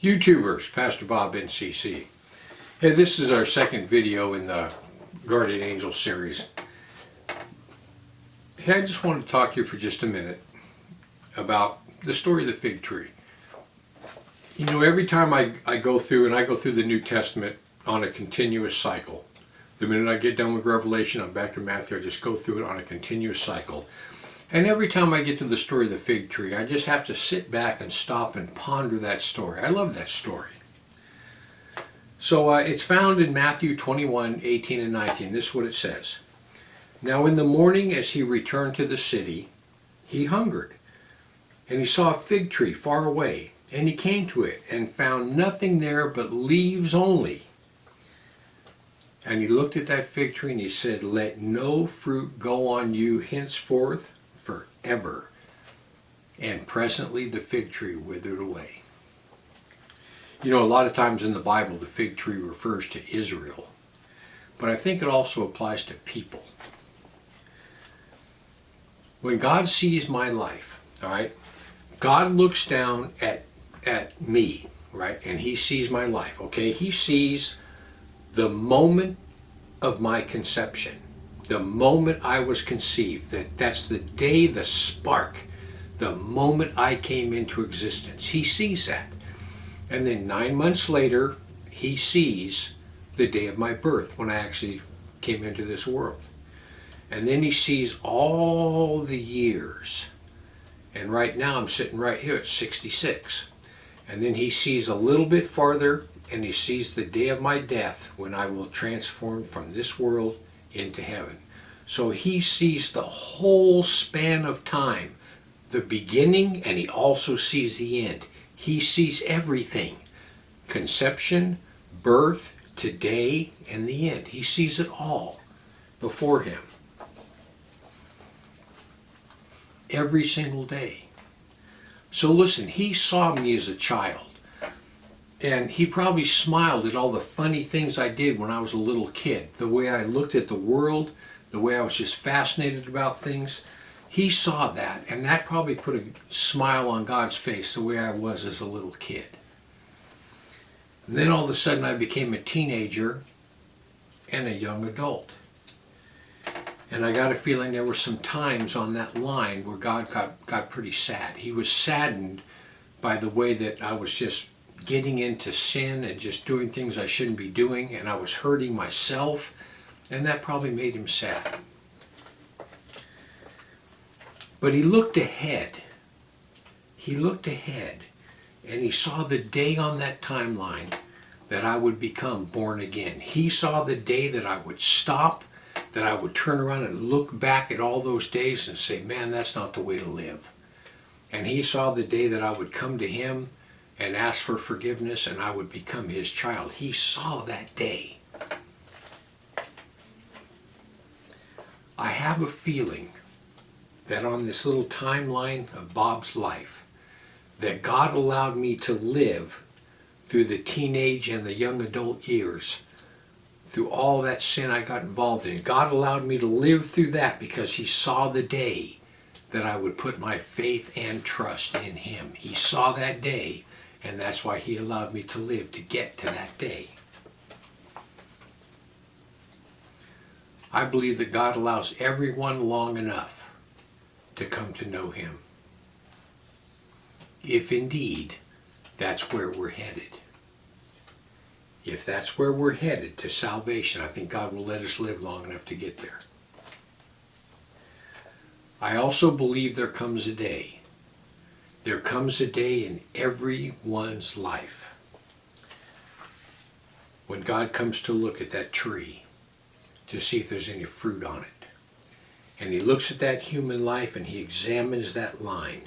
YouTubers, Pastorbobncc. Hey, this is our second video in the Guardian Angel series. Hey, I just wanted to talk to you for just a minute about the story of the fig tree. You know, every time I go through the New Testament on a continuous cycle. The minute I get done with Revelation, I'm back to Matthew. I just go through it on a continuous cycle. And every time I get to the story of the fig tree, I just have to sit back and stop and ponder that story. I love that story. So it's found in Matthew 21:18 and 19. This is what it says. Now in the morning as he returned to the city, he hungered. And he saw a fig tree far away. And he came to it and found nothing there but leaves only. And he looked at that fig tree and he said, "Let no fruit go on you henceforth forever." And presently the fig tree withered away. You know, a lot of times in the Bible the fig tree refers to Israel. But I think it also applies to people. When God sees my life, all right, God looks down at me, right, and he sees my life, okay? He sees the moment of my conception, the moment I was conceived, that's the day, the spark, the moment I came into existence. He sees that. And then 9 months later, he sees the day of my birth, when I actually came into this world. And then he sees all the years. And right now I'm sitting right here at 66. And then he sees a little bit farther, and he sees the day of my death, when I will transform from this world into heaven. So he sees the whole span of time, the beginning, and he also sees the end. He sees everything. Conception, birth, today, and the end. He sees it all before him. Every single day. So listen, he saw me as a child. And he probably smiled at all the funny things I did when I was a little kid. The way I looked at the world, the way I was just fascinated about things. He saw that, and that probably put a smile on God's face, the way I was as a little kid. And then all of a sudden I became a teenager and a young adult. And I got a feeling there were some times on that line where God got pretty sad. He was saddened by the way that I was just getting into sin and just doing things I shouldn't be doing, and I was hurting myself, and that probably made him sad. But he looked ahead. He looked ahead, and he saw the day on that timeline that I would become born again. He saw the day that I would stop, that I would turn around and look back at all those days and say, man, that's not the way to live. And he saw the day that I would come to him and ask for forgiveness, and I would become his child. He saw that day. I have a feeling that on this little timeline of Bob's life, that God allowed me to live through the teenage and the young adult years, through all that sin I got involved in. God allowed me to live through that because he saw the day that I would put my faith and trust in him. He saw that day, and that's why he allowed me to live to get to that day. I believe that God allows everyone long enough to come to know him, if indeed that's where we're headed. If that's where we're headed, to salvation, I think God will let us live long enough to get there. I also believe there comes a day. There comes a day in everyone's life when God comes to look at that tree to see if there's any fruit on it. And he looks at that human life and he examines that line.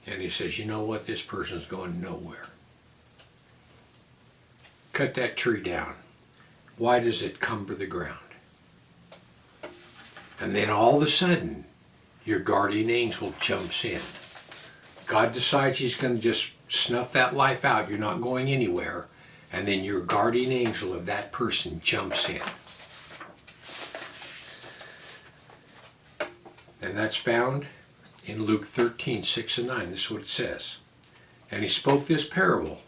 And he says, you know what, this person's going nowhere. Cut that tree down. Why does it cumber the ground? And then all of a sudden, your guardian angel jumps in. God decides he's going to just snuff that life out. You're not going anywhere. And then your guardian angel of that person jumps in. And that's found in Luke 13:6 and 9. This is what it says. And he spoke this parable.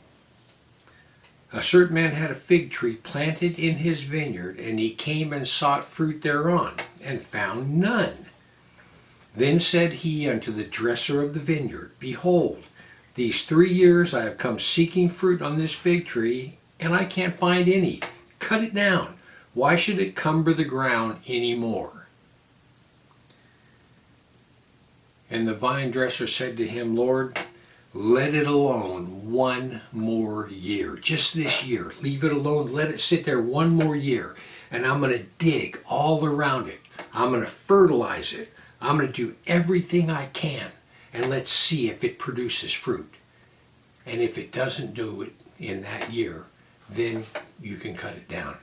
A certain man had a fig tree planted in his vineyard, and he came and sought fruit thereon, and found none. Then said he unto the dresser of the vineyard, Behold, these 3 years I have come seeking fruit on this fig tree, and I can't find any. Cut it down. Why should it cumber the ground any more? And the vine dresser said to him, Lord, let it alone 1 more year. Just this year. Leave it alone. Let it sit there 1 more year. And I'm going to dig all around it. I'm going to fertilize it. I'm going to do everything I can. And let's see if it produces fruit. And if it doesn't do it in that year, then you can cut it down.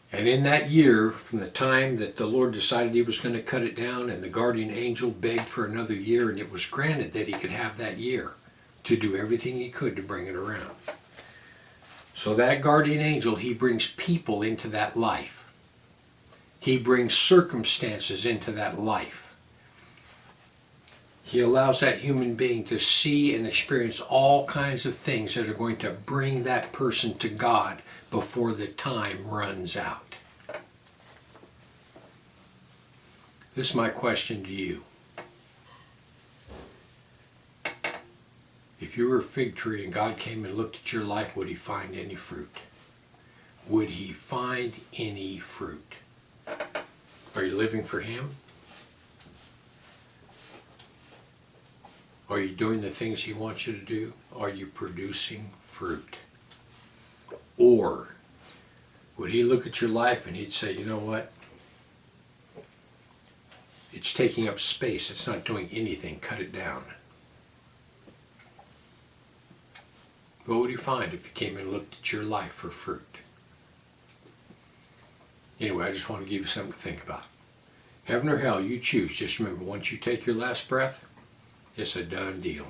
And in that year, from the time that the Lord decided he was going to cut it down, and the guardian angel begged for another year, and it was granted that he could have that year to do everything he could to bring it around. So that guardian angel, he brings people into that life. He brings circumstances into that life. He allows that human being to see and experience all kinds of things that are going to bring that person to God before the time runs out. This is my question to you. If you were a fig tree and God came and looked at your life, would he find any fruit? Would he find any fruit? Are you living for him? Are you doing the things he wants you to do? Are you producing fruit? Or would he look at your life and he'd say, you know what? It's taking up space. It's not doing anything. Cut it down. What would he find if he came and looked at your life for fruit? Anyway, I just want to give you something to think about. Heaven or hell, you choose. Just remember, once you take your last breath, it's a done deal.